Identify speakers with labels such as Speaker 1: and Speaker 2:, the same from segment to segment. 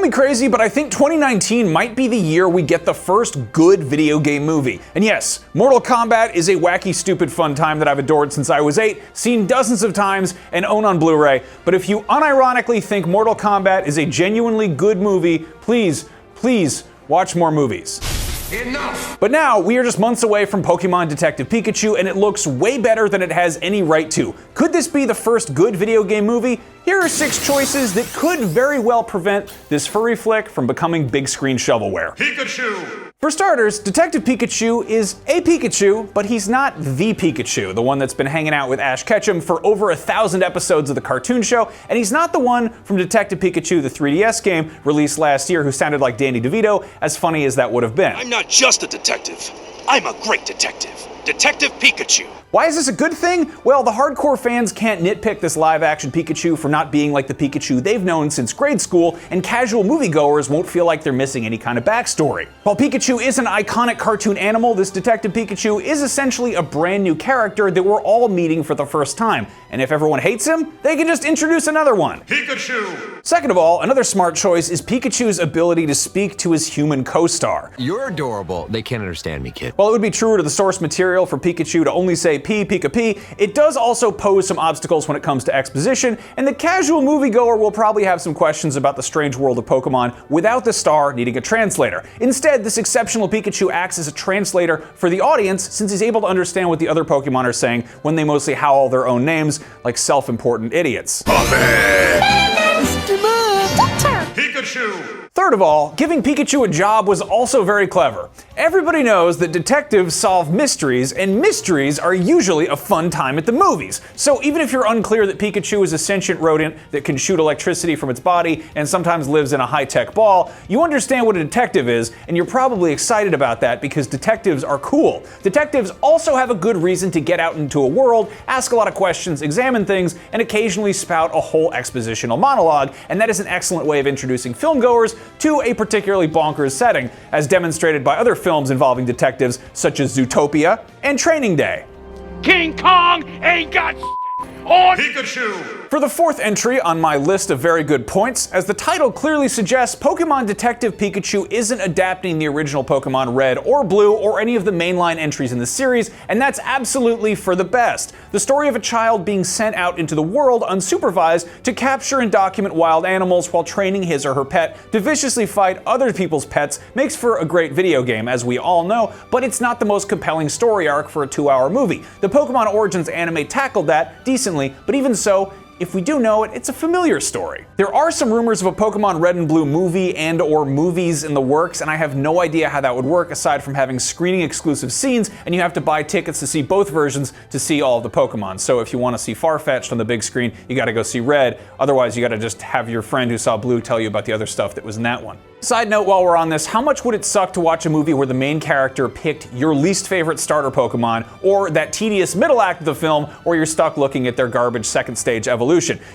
Speaker 1: me crazy, but I think 2019 might be the year we get the first good video game movie. And yes, Mortal Kombat is a wacky, stupid, fun time that I've adored since I was 8, seen dozens of times, and own on Blu-ray. But if you unironically think Mortal Kombat is a genuinely good movie, please watch more movies.
Speaker 2: Enough!
Speaker 1: But now, we are just months away from Pokémon Detective Pikachu, and it looks way better than it has any right to. Could this be the first good video game movie? Here are 6 choices that could very well prevent this furry flick from becoming big screen shovelware.
Speaker 2: Pikachu!
Speaker 1: For starters, Detective Pikachu is a Pikachu, but he's not the Pikachu, the one that's been hanging out with Ash Ketchum for over 1,000 episodes of the cartoon show, and he's not the one from Detective Pikachu, the 3DS game released last year, who sounded like Danny DeVito, as funny as that would have been.
Speaker 3: I'm not just a detective. I'm a great detective. Detective Pikachu.
Speaker 1: Why is this a good thing? Well, the hardcore fans can't nitpick this live-action Pikachu for not being like the Pikachu they've known since grade school, and casual moviegoers won't feel like they're missing any kind of backstory. While Pikachu is an iconic cartoon animal, this Detective Pikachu is essentially a brand new character that we're all meeting for the first time. And if everyone hates him, they can just introduce another one.
Speaker 2: Pikachu!
Speaker 1: Second of all, another smart choice is Pikachu's ability to speak to his human co-star.
Speaker 4: You're adorable. They can't understand me, kid.
Speaker 1: While it would be truer to the source material for Pikachu to only say Pika P, it does also pose some obstacles when it comes to exposition, and the casual moviegoer will probably have some questions about the strange world of Pokemon without the star needing a translator. Instead, this exceptional Pikachu acts as a translator for the audience, since he's able to understand what the other Pokemon are saying when they mostly howl their own names like self-important idiots.
Speaker 2: Pikachu!
Speaker 1: Third of all, giving Pikachu a job was also very clever. Everybody knows that detectives solve mysteries, and mysteries are usually a fun time at the movies. So even if you're unclear that Pikachu is a sentient rodent that can shoot electricity from its body and sometimes lives in a high-tech ball, you understand what a detective is, and you're probably excited about that because detectives are cool. Detectives also have a good reason to get out into a world, ask a lot of questions, examine things, and occasionally spout a whole expositional monologue, and that is an excellent way of introducing filmgoers to a particularly bonkers setting, as demonstrated by other films involving detectives such as Zootopia and Training Day.
Speaker 3: King Kong ain't got on
Speaker 2: Pikachu!
Speaker 1: For the fourth entry on my list of very good points, as the title clearly suggests, Pokemon Detective Pikachu isn't adapting the original Pokemon Red or Blue or any of the mainline entries in the series, and that's absolutely for the best. The story of a child being sent out into the world unsupervised to capture and document wild animals while training his or her pet to viciously fight other people's pets makes for a great video game, as we all know, but it's not the most compelling story arc for a 2-hour movie. The Pokemon Origins anime tackled that decently, but even so, if we do know it, it's a familiar story. There are some rumors of a Pokemon Red and Blue movie and or movies in the works, and I have no idea how that would work aside from having screening exclusive scenes, and you have to buy tickets to see both versions to see all of the Pokemon. So if you want to see Farfetch'd on the big screen, you gotta go see Red. Otherwise, you gotta just have your friend who saw Blue tell you about the other stuff that was in that one. Side note while we're on this, how much would it suck to watch a movie where the main character picked your least favorite starter Pokemon, or that tedious middle act of the film where you're stuck looking at their garbage second stage evolution?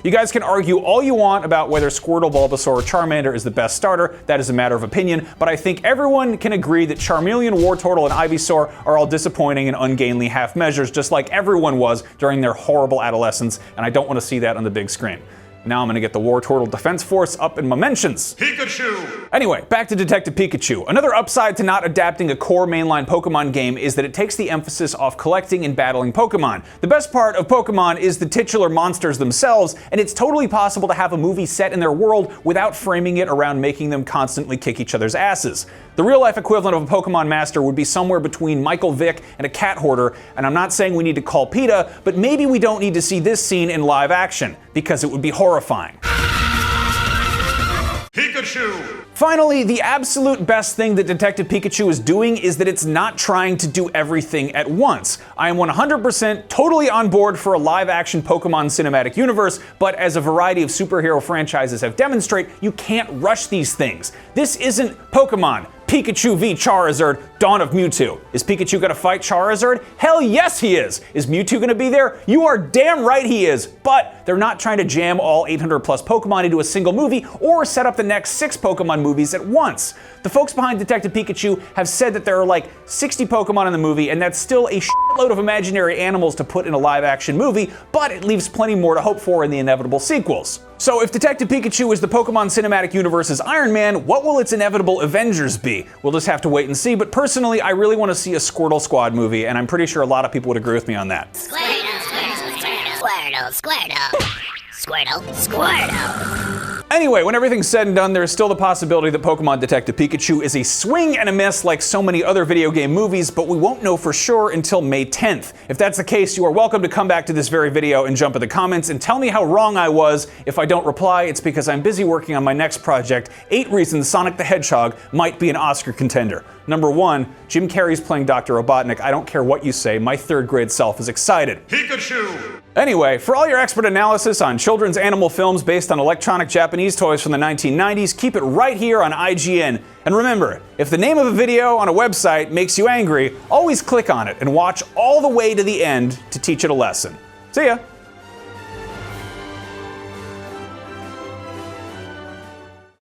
Speaker 1: You guys can argue all you want about whether Squirtle, Bulbasaur, or Charmander is the best starter, that is a matter of opinion, but I think everyone can agree that Charmeleon, Wartortle, and Ivysaur are all disappointing and ungainly half measures, just like everyone was during their horrible adolescence, and I don't want to see that on the big screen. Now I'm gonna get the Wartortle Defense Force up in my mentions.
Speaker 2: Pikachu!
Speaker 1: Anyway, back to Detective Pikachu. Another upside to not adapting a core mainline Pokemon game is that it takes the emphasis off collecting and battling Pokemon. The best part of Pokemon is the titular monsters themselves, and it's totally possible to have a movie set in their world without framing it around making them constantly kick each other's asses. The real-life equivalent of a Pokemon master would be somewhere between Michael Vick and a cat hoarder, and I'm not saying we need to call PETA, but maybe we don't need to see this scene in live action, because it would be horrifying.
Speaker 2: Pikachu!
Speaker 1: Finally, the absolute best thing that Detective Pikachu is doing is that it's not trying to do everything at once. I am 100% totally on board for a live-action Pokemon cinematic universe, but as a variety of superhero franchises have demonstrated, you can't rush these things. This isn't Pokemon. Pikachu v Charizard, Dawn of Mewtwo. Is Pikachu gonna fight Charizard? Hell yes he is! Is Mewtwo gonna be there? You are damn right he is, but They're not trying to jam all 800 plus Pokemon into a single movie or set up the next 6 Pokemon movies at once. The folks behind Detective Pikachu have said that there are like 60 Pokemon in the movie, and that's still a shitload of imaginary animals to put in a live-action movie, but it leaves plenty more to hope for in the inevitable sequels. So if Detective Pikachu is the Pokemon Cinematic Universe's Iron Man, what will its inevitable Avengers be? We'll just have to wait and see, but personally, I really want to see a Squirtle Squad movie, and I'm pretty sure a lot of people would agree with me on that.
Speaker 5: Squirtle.
Speaker 1: Anyway, when everything's said and done, there's still the possibility that Pokemon Detective Pikachu is a swing and a miss like so many other video game movies, but we won't know for sure until May 10th. If that's the case, you are welcome to come back to this very video and jump in the comments and tell me how wrong I was. If I don't reply, it's because I'm busy working on my next project, 8 Reasons Sonic the Hedgehog Might Be an Oscar Contender. Number 1, Jim Carrey's playing Dr. Robotnik. I don't care what you say, my 3rd grade self is excited.
Speaker 2: Pikachu!
Speaker 1: Anyway, for all your expert analysis on children's animal films based on electronic Japanese toys from the 1990s, keep it right here on IGN. And remember, if the name of a video on a website makes you angry, always click on it and watch all the way to the end to teach it a lesson. See ya!